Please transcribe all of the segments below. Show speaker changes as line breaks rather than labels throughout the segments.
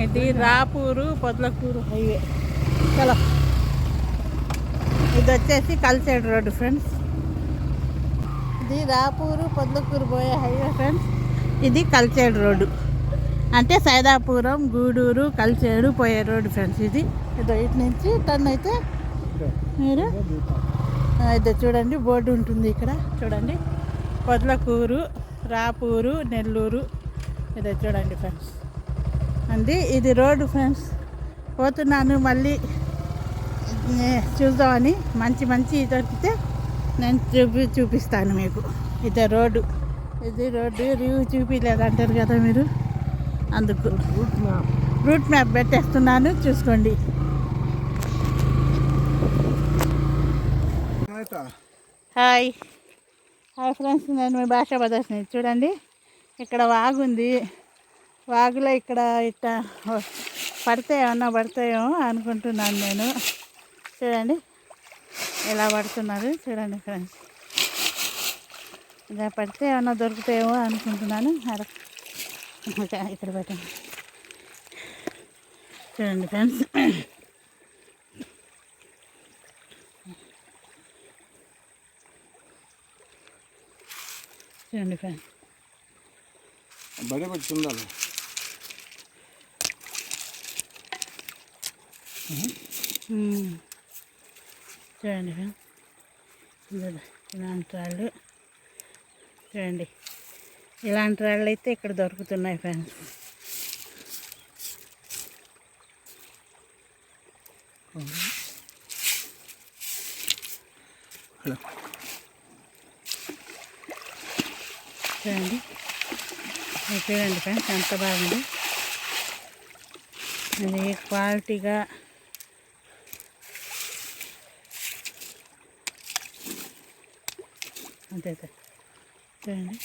ఇది రాపూరు పొదలకూరు హైవే. చలో, ఇది వచ్చేసి కల్చేడు రోడ్డు ఫ్రెండ్స్. ఇది రాపూరు పొదలకూరు పోయే హైవే ఫ్రెండ్స్. ఇది కల్చేడు రోడ్డు అంటే సైదాపురం, గూడూరు, కల్చేడు పోయే రోడ్డు ఫ్రెండ్స్. ఇది ఇదో ఇటు నుంచి టర్న్ అయితే మీరు ఇదో చూడండి బోర్డు ఉంటుంది ఇక్కడ చూడండి. పొదలకూరు, రాపూరు, నెల్లూరు ఇదో చూడండి ఫ్రెండ్స్. అంది ఇది రోడ్డు ఫ్రెండ్స్. పోతున్నాను మళ్ళీ చూద్దామని. మంచి దొరికితే నేను చూపిస్తాను మీకు. ఇదే రోడ్డు, ఇది రోడ్డు రివ్యూ చూపించలేదంటారు కదా మీరు, అందుకు రూట్ మ్యాప్ పెట్టేస్తున్నాను చూసుకోండి. హాయ్ ఫ్రెండ్స్, నేను మీ భాషా ప్రదర్శన. చూడండి ఇక్కడ వాగుంది. వాగులో ఇక్కడ ఇట్ట ఏమన్నా పడతాయేమో అనుకుంటున్నాను నేను. చూడండి ఎలా పడుతున్నారు చూడండి ఫ్రెండ్స్. ఇలా పడితే ఏమన్నా దొరుకుతాయేమో అనుకుంటున్నాను. ఇక్కడ పెట్టండి చూడండి ఫ్రెండ్స్. చూడండి ఫ్రెండ్స్
బడే పెట్టుకుందాలి.
చూడండి ఫ్రెండ్స్ ఇలాంటి రాళ్ళు చూడండి. ఇలాంటి రాళ్ళు అయితే ఇక్కడ దొరుకుతున్నాయి ఫ్రెండ్స్. చూడండి చూడండి ఫ్రెండ్స్ ఎంత బాగుంది. అది క్వాలిటీగా అంతే చూడండి.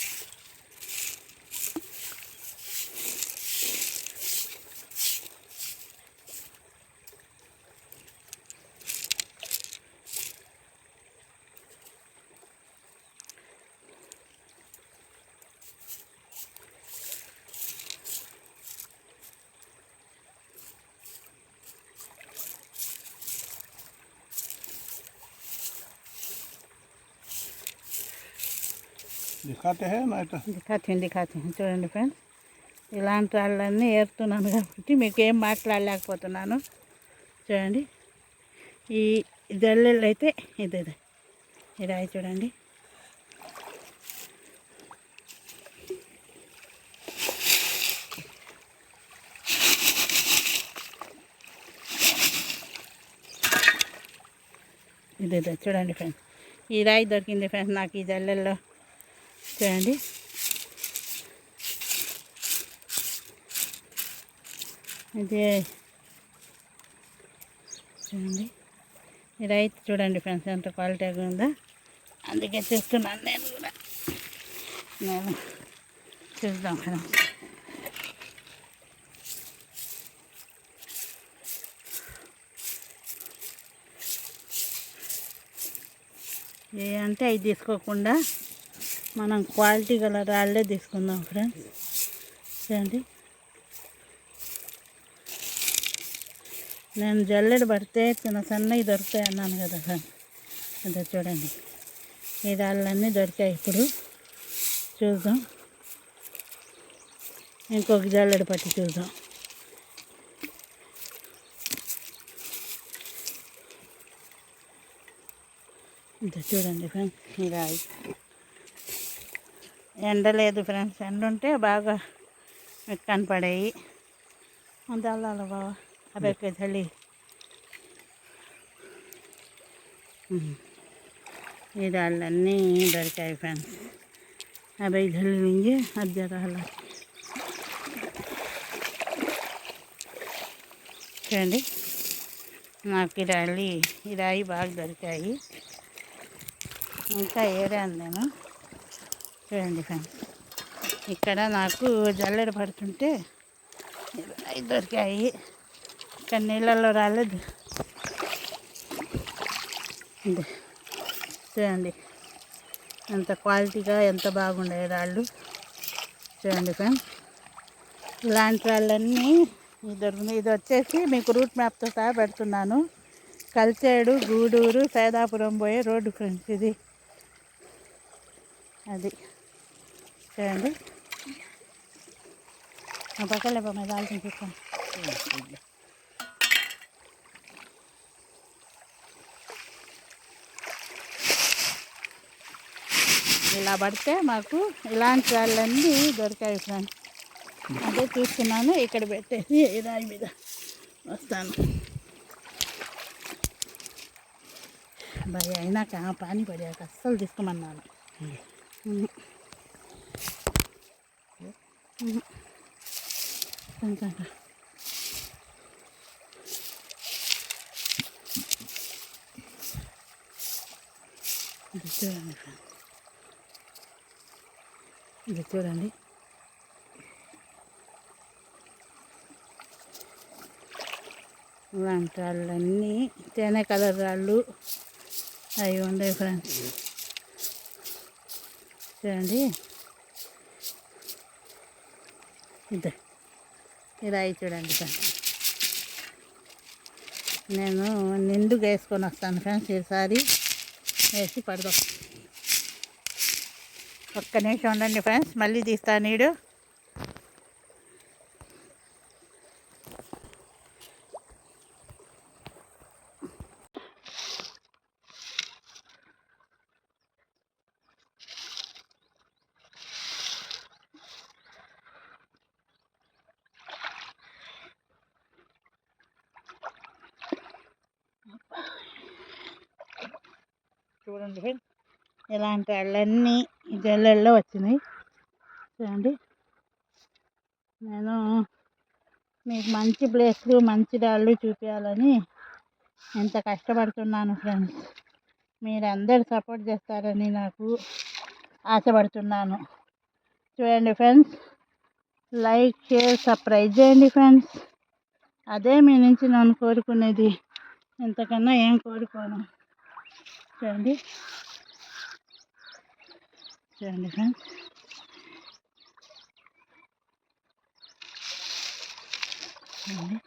दिखाते हैं ना
दिखाते हैं చూడండి ఫ్రెండ్స్. ఇలాంటి వాళ్ళన్నీ ఏరుతున్నాను కాబట్టి మీకు ఏం మాట్లాడలేకపోతున్నాను. చూడండి ఈ జల్లెళ్ళు అయితే ఇది రాయి చూడండి. ఇది చూడండి ఫ్రెండ్స్. ఈ రాయి దొరికింది ఫ్రెండ్స్ నాకు ఈ జల్లెల్లో. చూడండి ఇది చూడండి ఈ రైతు చూడండి ఫ్రెండ్స్ ఎంత క్వాలిటీగా ఉందో. అందుకే చూస్తున్నాను నేను కూడా. నేను చూద్దాం ఫ్రెండ్స్. ఏ అంటే అవి తీసుకోకుండా మనం క్వాలిటీ గల రాళ్ళే తీసుకుందాం ఫ్రెండ్స్. చూడండి నేను జల్లెడ పడితే చిన్న సన్నవి దొరుకుతాయి అన్నాను కదా ఫ్రెండ్స్. అదే చూడండి ఈ రాళ్ళన్నీ దొరికాయి. ఇప్పుడు చూద్దాం, ఇంకొక జల్లెడ పట్టి చూద్దాం. ఇంత చూడండి ఫ్రెండ్స్ ఈ రాయి. ఎండ లేదు ఫ్రెండ్స్, ఎండ ఉంటే బాగా కనపడాయి. అంత అల్లాలి బాబా అబ్బాయి చలి. ఈ రాళ్ళన్నీ దొరికాయి ఫ్రెండ్స్. అబ్బాయి చలి మింగి అద్దె రాళ్ళ చూడండి. నాకు ఈ రాయి బాగా దొరికాయి. ఇంకా ఏరాను నేను. చూడండి ఫ్రెండ్స్ ఇక్కడ నాకు జల్లెడ పడుతుంటే రాయి దొరికాయి. ఇక్కడ నీళ్ళల్లో రాలేదు. చూడండి ఎంత క్వాలిటీగా ఎంత బాగుండే రాళ్ళు. చూడండి ఫ్రెండ్స్ ఇలాంటి రాళ్ళన్నీ ఇది వచ్చేసి మీకు రూట్ మ్యాప్తో సహా పెడుతున్నాను. కల్చేడు గూడూరు సైదాపురం పోయే రోడ్డు ఫ్రెండ్స్ ఇది. అది చూడండి. ఆ పక్కన మీద ఆలోచన చూస్తాను. ఇలా పడితే మాకు ఇలాంటి వాళ్ళన్నీ దొరికాయి ఫ్రెండ్స్. అదే చూస్తున్నాను. ఇక్కడ పెట్టేసి రాయి మీద వస్తాను. భయ అయినాక పానీ పడాక అస్సలు తీసుకోమన్నాను. ఇది చూడండి. ఇలాంటి రాళ్ళన్నీ తేనె కలర్ రాళ్ళు అవి ఉండే ఫ్రెండ్స్. చూడండి. ఇది అవి చూడండి ఫ్రెండ్స్. నేను నిండుగా వేసుకొని వస్తాను ఫ్రెండ్స్. ఈసారి వేసి పడదాం. ఒక్క నిమిషం ఉండండి ఫ్రెండ్స్, మళ్ళీ తీస్తాను నీడు. చూడండి ఫ్రెండ్స్, ఇలాంటి వాళ్ళన్నీ జల్లెల్లో వచ్చినాయి. చూడండి, నేను మీకు మంచి ప్లేస్లు మంచి రాళ్ళు చూపించాలని ఎంత కష్టపడుతున్నాను ఫ్రెండ్స్. మీరు అందరు సపోర్ట్ చేస్తారని నాకు ఆశపడుతున్నాను. చూడండి ఫ్రెండ్స్, లైక్ షేర్ సబ్స్క్రైబ్ చేయండి ఫ్రెండ్స్. అదే మీ నుంచి నన్ను కోరుకునేది, ఇంతకన్నా ఏం కోరుకోను. చూడండి చూడండి ఫ్రెండ్స్. చూడండి,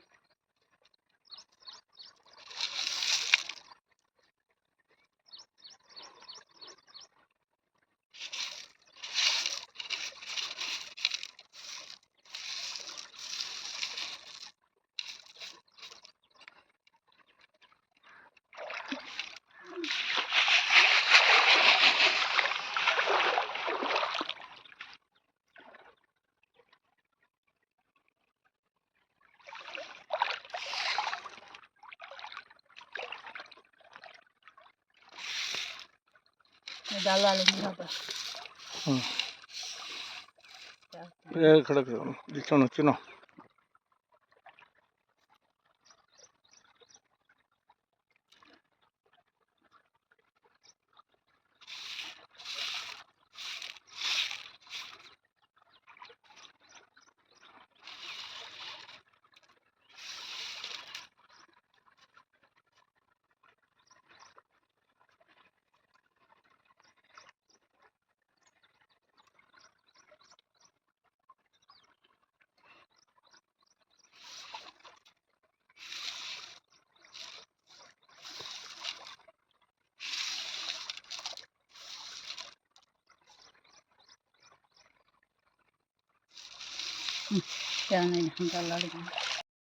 डाल
खड़ा चिनो चिनो
क्या नहीं हम